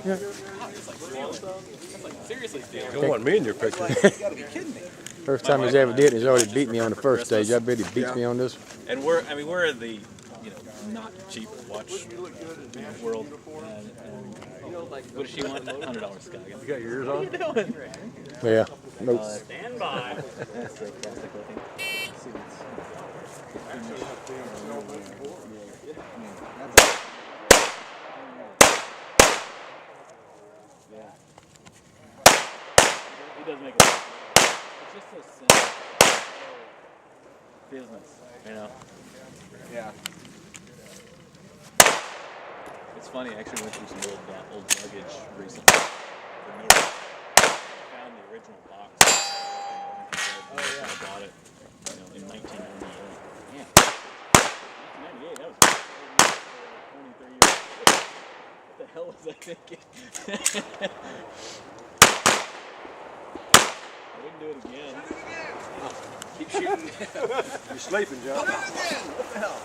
Yeah. It's like seriously stealing. You don't want me in your picture. You gotta be kidding me. First time he's ever did it, he's already beat me on the first stage. I bet he beats me on this. And we're in the, not cheap watch world. What does she want? $100, Scott. You got your ears on? What are you doing? Yeah. Nope. Stand by. That's so classic looking. Yeah. He does make it. It's just so simple. Business, Yeah. It's funny. I actually went through some old luggage recently. Found the original box. Oh yeah. I bought it, in 1998. Yeah. 1998. That was 23 years. What the hell was I thinking? I wouldn't do it again. Keep shooting. You're sleeping, John. What the hell?